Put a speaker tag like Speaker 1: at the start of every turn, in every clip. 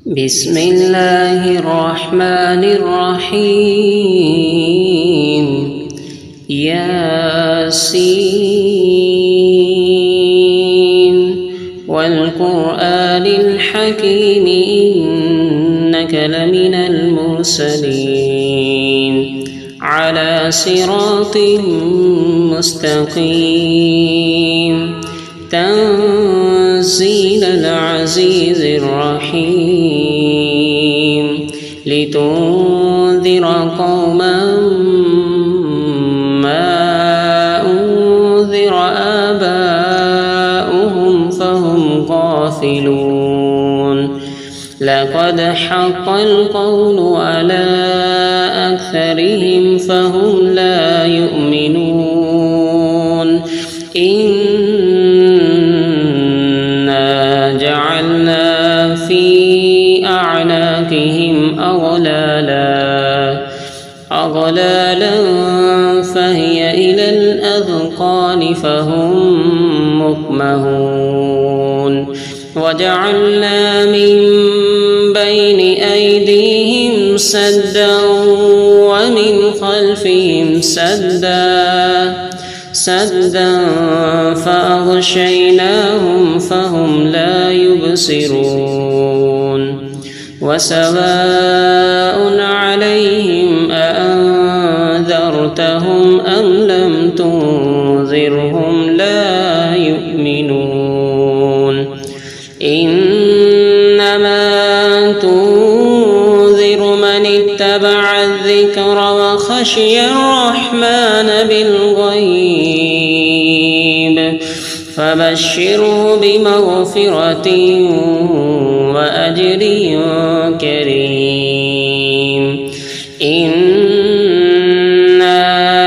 Speaker 1: بسم الله الرحمن الرحيم ياسين والقرآن الحكيم إنك لمن المرسلين على صراط مستقيم تنزيل العزيز الرحيم لتنذر قوما ما أنذر آباؤهم فهم غافلون لقد حق القول على أكثرهم فهم لا يؤمنون إنا جعلنا في أعناقهم أغلالا فهي إلى الأذقان فهم مقمحون وجعلنا من بين أيديهم سدا ومن خلفهم سدا فأغشيناهم فهم لا يبصرون وسواء عليهم أأنذرتهم أم لم تنذرهم لا يؤمنون إنما تنذر من اتبع الذكر وخشي الرحمن بالغيب فبشره بمغفرة وأجر كريم إنا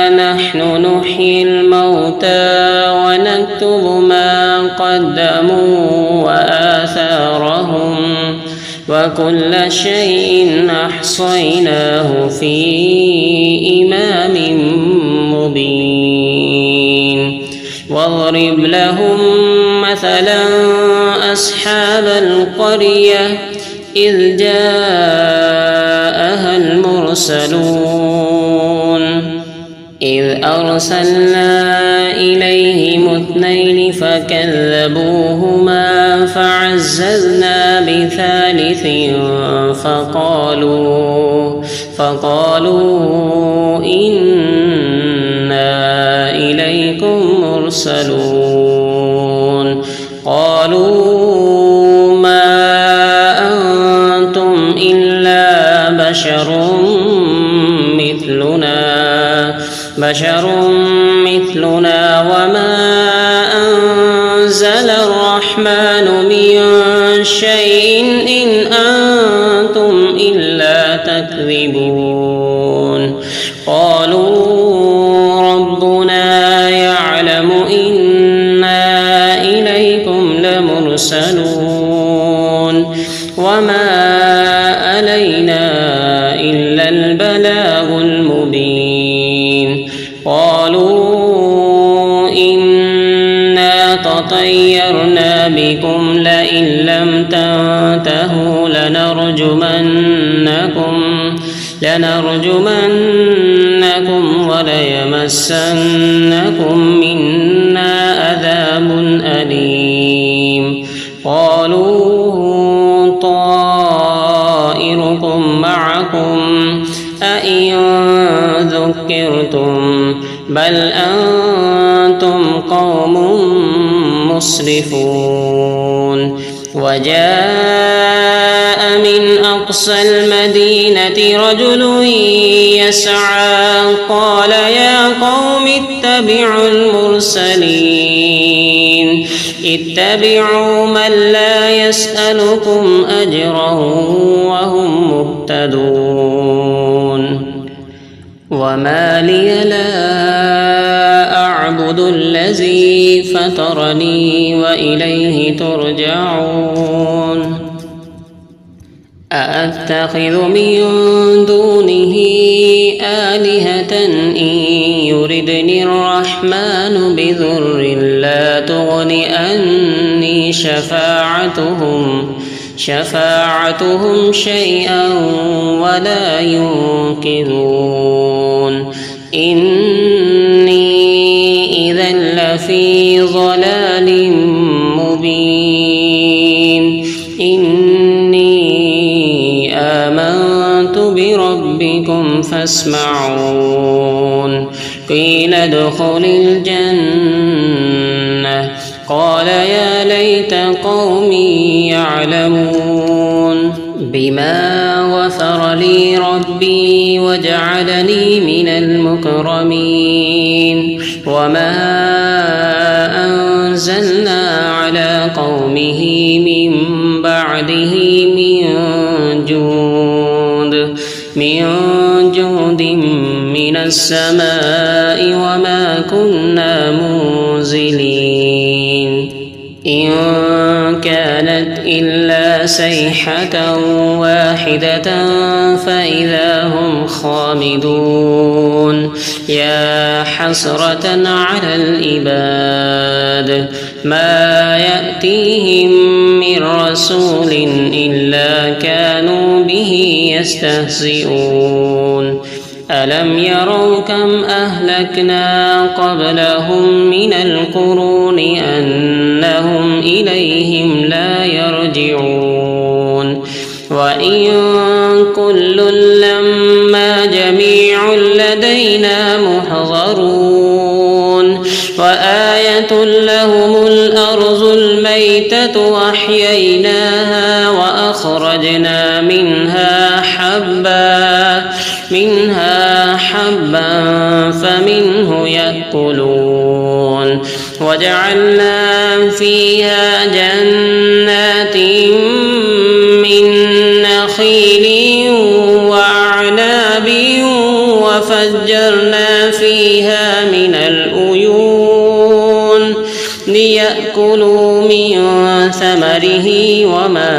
Speaker 1: نحن نحيي الموتى ونكتب ما قدموا وآثارهم وكل شيء أحصيناه في إمام مبين واضرب لهم مثلا أصحاب القرية إذ جاءها المرسلون إذ أرسلنا إليهم 2 فكذبوهما فعززنا بثالث فقالوا إنا إليكم مرسلون قالوا ما أنتم إلا بشر مثلنا وما أنزل الرحمن من شيء إن أنتم إلا تكذبون قالوا ربنا يعلم إنا إليكم لمرسلون وما علينا إلا البلاغ المبين قالوا إنا تطيرنا بكم لئن لم تنتهوا لنرجمنكم وليمسنكم منا عذاب أليم قالوا طائركم معكم أئن ذكرتم بل أنتم قوم مسرفون وجاء من أقصى المدينة رجل يسعى قال يا قوم اتبعوا المرسلين اتبعوا من لا يسألكم أجرا وهم مهتدون وما لي لا أعبد الذي فطرني وإليه ترجعون أأتخذ من دونه آلهة إن يردني الرحمن بضر لا تغن عني شفاعتهم شفاعتهم شيئا ولا ينقذون إني إذا لفي ضلال مبين إني آمنت بربكم فاسمعون قيل ادخل الجنة قال يا ليت قومي يعلمون بما غفر لي ربي وجعلني من المكرمين وما أنزلنا على قومه من بعده من جود من السماء وما كنا منزلين إن كانت إلا صيحة واحدة فإذا هم خامدون يا حسرة على العباد ما يأتيهم من رسول إلا كانوا به يستهزئون ألم يروا كم أهلكنا قبلهم من القرون أنهم إليهم لا يرجعون وإن كل لما جميع لدينا محضرون وآية لهم الأرض الميتة وأحييناها وأخرجنا منها حبا فمنه يأكلون وجعلنا فيها جنات من نخيل وأعناب وفجرنا فيها من العيون ليأكلوا من ثمره وما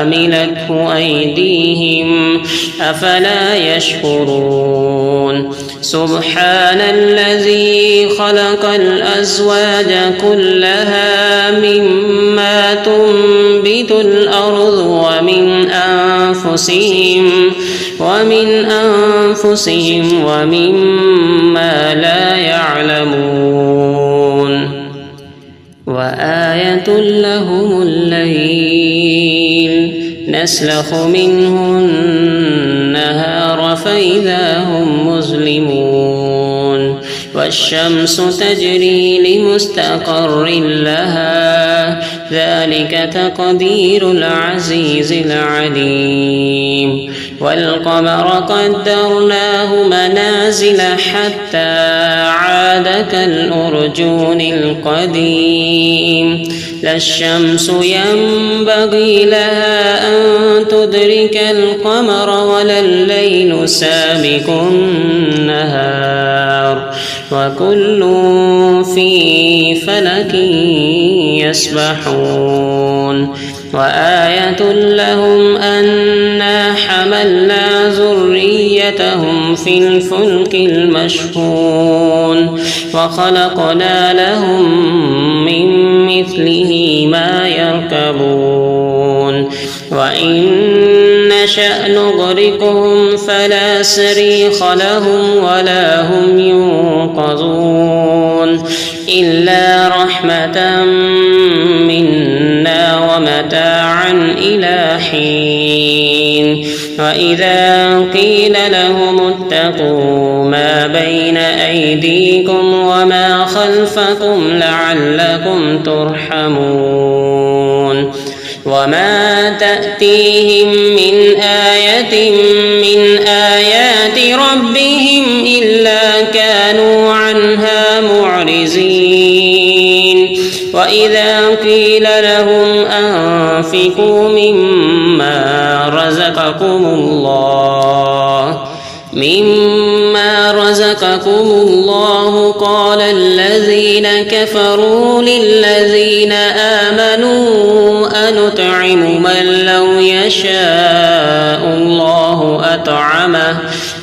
Speaker 1: أملته أيديهم أفلا يشكرون سبحان الذي خلق الأزواج كلها مما تنبت الأرض ومن أنفسهم ومما لا يعلمون وآية لهم الليل نسلخ منه النهار فإذا هم مظلمون والشمس تجري لمستقر لها ذلك تقدير العزيز العليم والقمر قدرناه منازل حتى عاد كالأرجون القديم لا الشمس ينبغي لها أن تدرك القمر ولا الليل سابق النهار وكل في فلك يسبحون وآية لهم أنا حملنا ذريتهم في الفلك المشحون وخلقنا لهم من مثله ما يركبون وإن نشأ نغرقهم فلا صريخ لهم ولا هم ينقذون إلا رحمة منا ومتاعا إلى حين وإذا قيل لهم اتقوا ما بين أيديكم وما خلفكم لعلكم ترحمون وما تأتيهم من آية من آيات ربهم إلا كانوا عنها معرضين وإذا قيل لهم أنفقوا مما رزقكم الله قال الذين كفروا للذين آمنوا أنطعم من لو يشاء الله أطعمه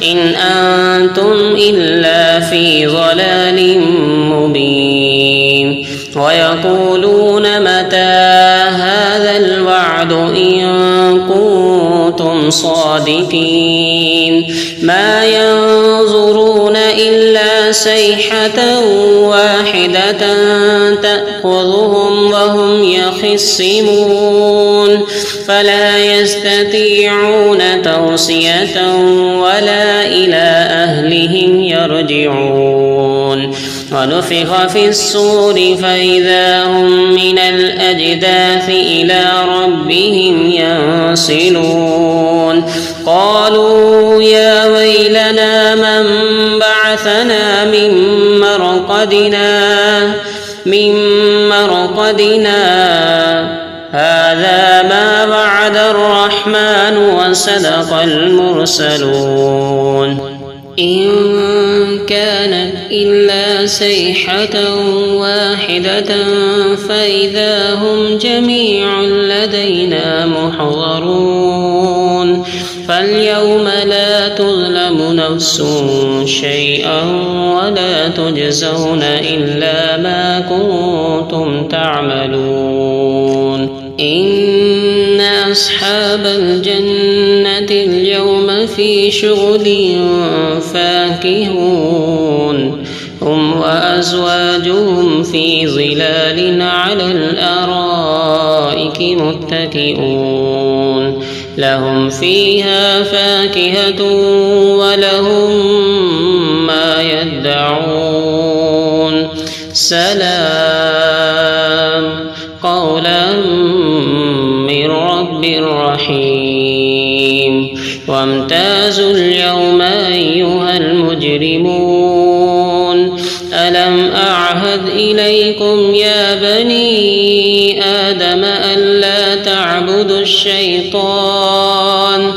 Speaker 1: إن أنتم إلا في ضلال مبين ويقولون متى هذا الوعد بعد إن كنتم صادقين ما ينظرون إلا صيحة واحدة تأخذهم وهم يخصمون فلا يستطيعون توصية ولا إلى أهلهم يرجعون ونفخ في الصور فإذا هم من الأجداث إلى ربهم ينسلون قالوا يا ويلنا من بعثنا من مرقدنا هذا ما وعد الرحمن وصدق المرسلون إن كانت إلا صيحة واحدة فإذا هم جميع لدينا محضرون فاليوم لا تظلم نفس شيئا ولا تجزون إلا ما كنتم تعملون إن أصحاب الجنة اليوم في شغل فاكهون هم وأزواجهم في ظلال على الأرائك متكئون لهم فيها فاكهة ولهم ما يدعون سلام قولا من رب رحيم وامتازوا اليوم أيها المجرمون ألم أعهد إليكم يا بني آدم ألا تعبدوا الشيطان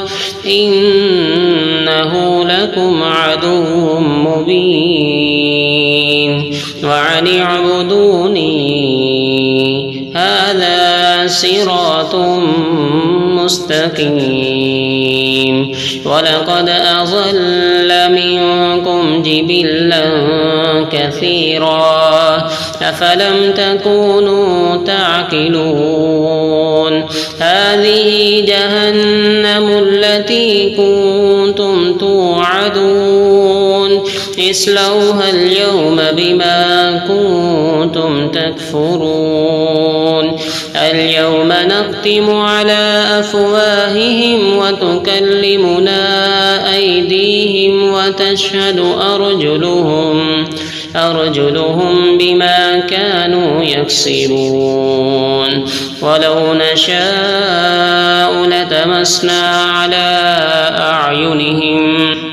Speaker 1: إنه لكم عدو مبين وأن اعبدوني هذا صراط مستقيم ولقد أضل منكم جبلا كثيرا أفلم تكونوا تعقلون هذه جهنم التي كنتم توعدون اصلوها اليوم بما كنتم تكفرون اليوم نختم على أفواههم وتكلمنا أيديهم وتشهد أرجلهم بما كانوا يكسبون ولو نشاء لتمسنا على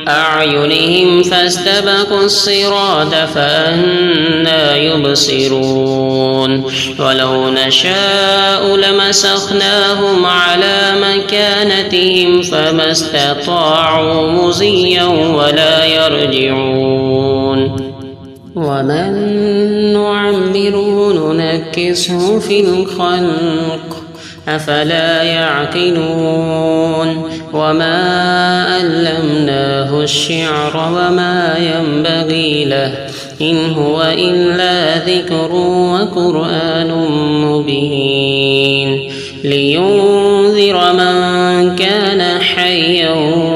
Speaker 1: أعينهم فاستبقوا الصراط فأنى يبصرون ولو نشاء لمسخناهم على مكانتهم فما استطاعوا مضيا ولا يرجعون ومن نعمره ننكسه في الخلق أفلا يعقلون وما علمناه الشعر وما ينبغي له إن هو إلا ذكر وقرآن مبين لينذر من كان حيا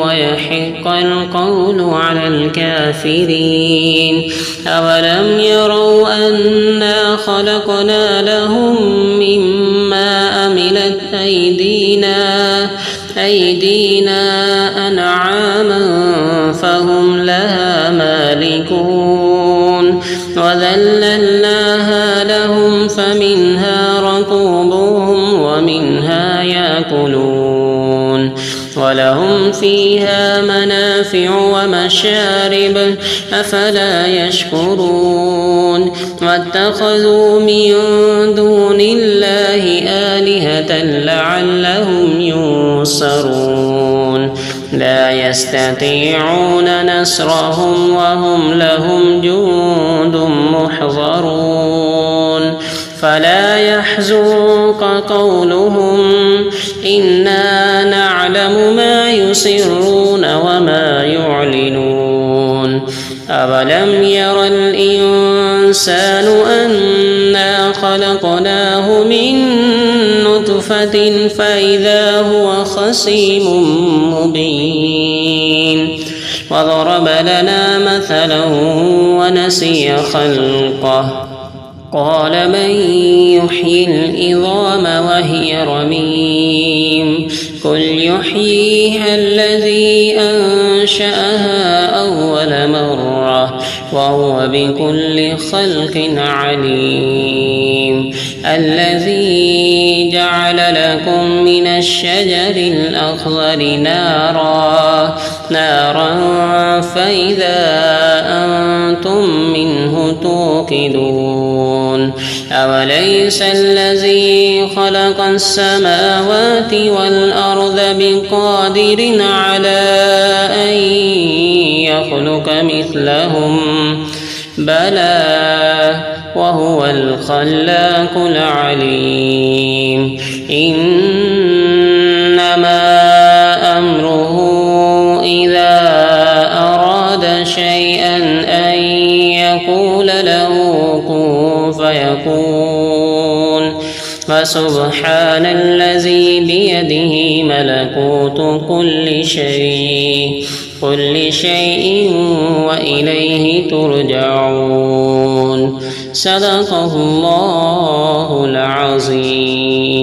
Speaker 1: ويحق القول على الكافرين أولم يروا أنا خلقنا لهم مما عملت أيدينا أنعاما فهم لها مالكون وذللناها لهم فمنها ركوبهم ومنها يأكلون ولهم فيها منافع ومشارب أفلا يشكرون واتخذوا من دون الله آلهة لعلهم ينصرون لا يستطيعون نصرهم وهم لهم جند محضرون فلا يحزنك قولهم إنا نعلم ما يسرون وما يعلنون أولم ير الإنسان أنا خلقناه من نطفة نطفة فإذا هو خصيم مبين وضرب لنا مثلا ونسي خلقه قال من يحيي العظام وهي رميم قل يحييها الذي أنشأها أول مرة وهو بكل خلق عليم الذي جعل لكم من الشجر الأخضر نارا فإذا أنتم منه توقدون أوليس الذي خلق السماوات والأرض بقادر على أن يخلق مثلهم بلى وهو الخلاق العليم إنما أمره إذا أراد شيئا أن يقول له كن فيكون فسبحان الذي بيده ملكوت كل شيء وإليه ترجعون صدق الله العظيم.